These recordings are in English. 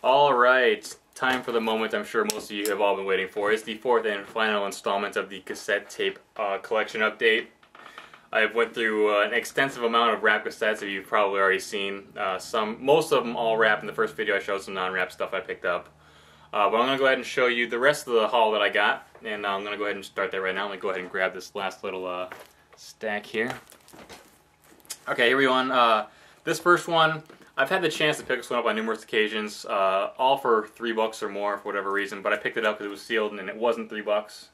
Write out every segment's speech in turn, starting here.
Alright, time for the moment I'm sure most of you have all been waiting for. It's the fourth and final installment of the cassette tape collection update. I've went through an extensive amount of rap cassettes that you've probably already seen. Most of them all rap. In the first video I showed some non-rap stuff I picked up. But I'm going to go ahead and show you the rest of the haul that I got. And I'm going to go ahead and start that right now. I'm going to go ahead and grab this last little stack here. Okay, here we go. This first one, I've had the chance to pick this one up on numerous occasions, all for $3 or more for whatever reason, but I picked it up because it was sealed and it wasn't $3.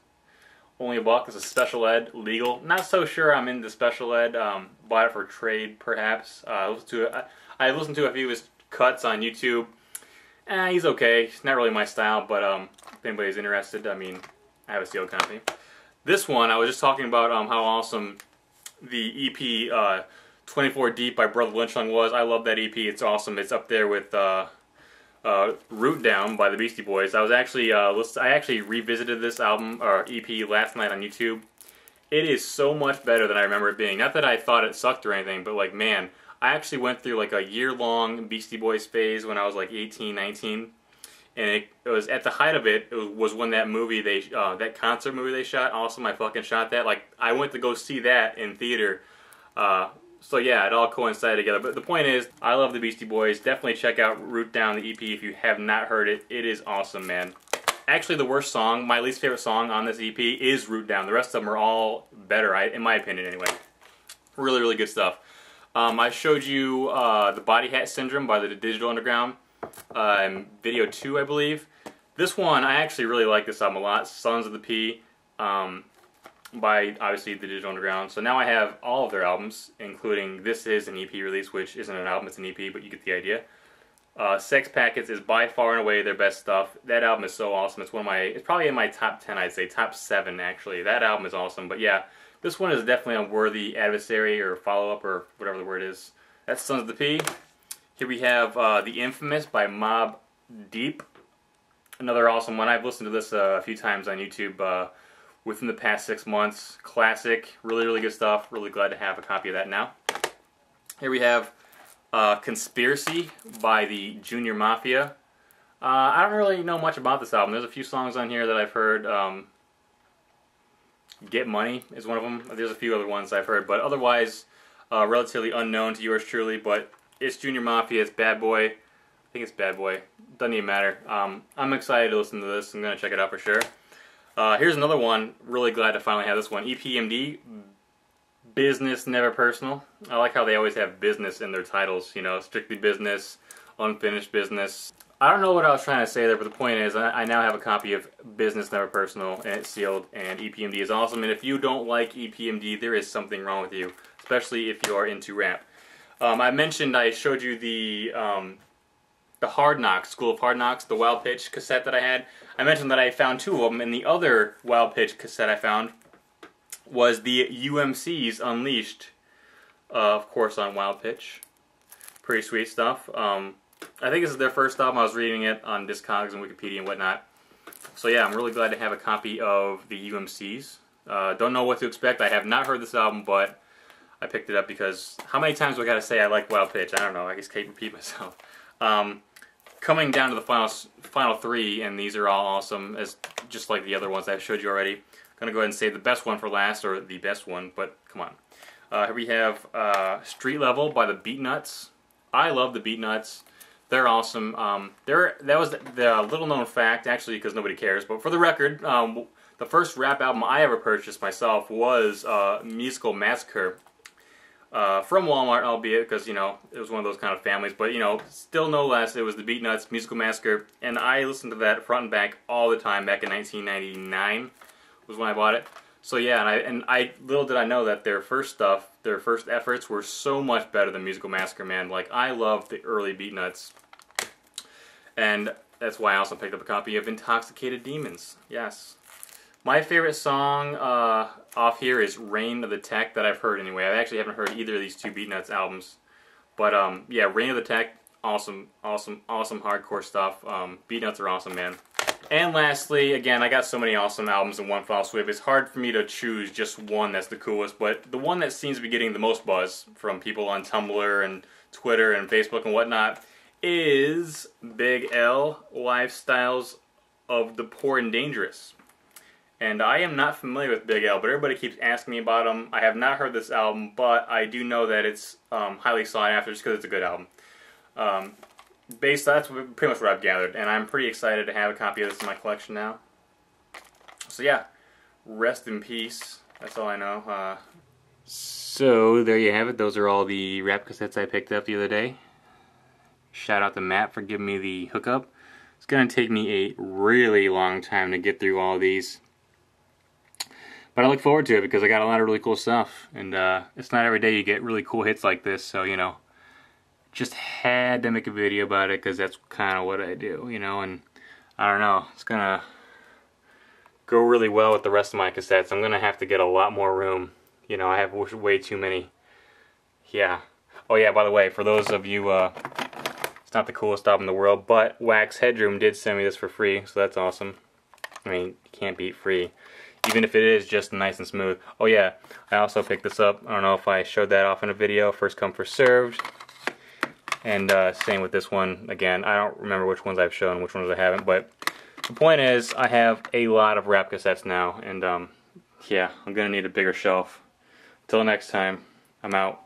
Only $1. It's a special ed, legal. Not so sure I'm into special ed. Bought it for trade, perhaps. I listened to a few of his cuts on YouTube. He's okay. He's not really my style, but if anybody's interested, I mean, I have a sealed copy. This one, I was just talking about how awesome the EP 24 Deep by Brother Lynchung was. I love that EP. It's awesome. It's up there with Root Down by the Beastie Boys. I actually revisited this album or EP last night on YouTube. It is so much better than I remember it being. Not that I thought it sucked or anything, but like, man, I actually went through like a year-long Beastie Boys phase when I was like 18, 19. And it was at the height of it. It was when that movie that concert movie they shot. Awesome, I fucking shot that. Like, I went to go see that in theater. So yeah, it all coincided together. But the point is, I love the Beastie Boys. Definitely check out Root Down, the EP, if you have not heard it. It is awesome, man. Actually, the worst song, my least favorite song on this EP is Root Down. The rest of them are all better, in my opinion anyway. Really, really good stuff. I showed you the Body Hat Syndrome by the Digital Underground. Video 2, I believe. This one, I actually really like this album a lot. Sons of the P. By obviously the Digital Underground. So now I have all of their albums, including this is an EP release, which isn't an album, it's an EP, but you get the idea. Sex Packets is by far and away their best stuff. That album is so awesome. It's probably in my top 10, I'd say, top 7 actually. That album is awesome, but yeah, this one is definitely a worthy adversary or follow-up or whatever the word is. That's Sons of the P. Here we have The Infamous by Mob Deep. Another awesome one. I've listened to this a few times on YouTube within the past 6 months. Classic, really, really good stuff. Really glad to have a copy of that now. Here we have Conspiracy by the Junior Mafia. I don't really know much about this album. There's a few songs on here that I've heard. Get Money is one of them. There's a few other ones I've heard, but otherwise relatively unknown to yours truly. But it's Junior Mafia, it's Bad Boy. I think it's Bad Boy. Doesn't even matter. I'm excited to listen to this. I'm going to check it out for sure. Here's another one. Really glad to finally have this one. EPMD, Business Never Personal. I like how they always have business in their titles. You know, Strictly Business, Unfinished Business. I don't know what I was trying to say there, but the point is I now have a copy of Business Never Personal, and it's sealed, and EPMD is awesome. And if you don't like EPMD, there is something wrong with you, especially if you are into rap. I showed you the Hard Knocks, School of Hard Knocks, the Wild Pitch cassette that I had. I mentioned that I found 2 of them, and the other Wild Pitch cassette I found was the UMC's Unleashed, of course on Wild Pitch. Pretty sweet stuff. I think this is their first album. I was reading it on Discogs and Wikipedia and whatnot. So yeah, I'm really glad to have a copy of the UMC's. Don't know what to expect. I have not heard this album, but I picked it up because how many times do I gotta say I like Wild Pitch? I don't know. I just can't repeat myself. Coming down to the final 3, and these are all awesome, just like the other ones I showed you already. I'm gonna go ahead and say the best one for last, or the best one, but come on. Here we have Street Level by the Beatnuts. I love the Beatnuts. They're awesome. That was the little known fact, actually, because nobody cares, but for the record, the first rap album I ever purchased myself was Musical Massacre. From Walmart, albeit, because, you know, it was one of those kind of families, but, you know, still no less, it was the Beatnuts, Musical Massacre, and I listened to that front and back all the time back in 1999 was when I bought it. So yeah, and I little did I know that their first efforts were so much better than Musical Massacre, man. Like, I love the early Beatnuts, and that's why I also picked up a copy of Intoxicated Demons, yes. My favorite song off here is Reign of the Tech, that I've heard anyway. I actually haven't heard either of these 2 Beatnuts albums. But yeah, Reign of the Tech, awesome, awesome, awesome hardcore stuff. Beatnuts are awesome, man. And lastly, again, I got so many awesome albums in one fell swoop. It's hard for me to choose just one that's the coolest, but the one that seems to be getting the most buzz from people on Tumblr and Twitter and Facebook and whatnot is Big L, Lifestyles of the Poor and Dangerous. And I am not familiar with Big L, but everybody keeps asking me about him. I have not heard this album, but I do know that it's highly sought after just because it's a good album. That's pretty much what I've gathered, and I'm pretty excited to have a copy of this in my collection now. So yeah, rest in peace. That's all I know. So there you have it. Those are all the rap cassettes I picked up the other day. Shout out to Matt for giving me the hookup. It's going to take me a really long time to get through all these. But I look forward to it because I got a lot of really cool stuff. And it's not every day you get really cool hits like this, so, you know, just had to make a video about it because that's kind of what I do, you know. And I don't know, it's going to go really well with the rest of my cassettes. I'm going to have to get a lot more room. You know, I have way too many. Yeah. Oh yeah, by the way, for those of you, it's not the coolest album in the world, but Wax Headroom did send me this for free, so that's awesome. I mean, you can't beat free. Even if it is just nice and smooth. Oh yeah, I also picked this up. I don't know if I showed that off in a video. First come, first served. And same with this one. Again, I don't remember which ones I've shown, which ones I haven't. But the point is, I have a lot of rap cassettes now. And yeah, I'm going to need a bigger shelf. Till next time, I'm out.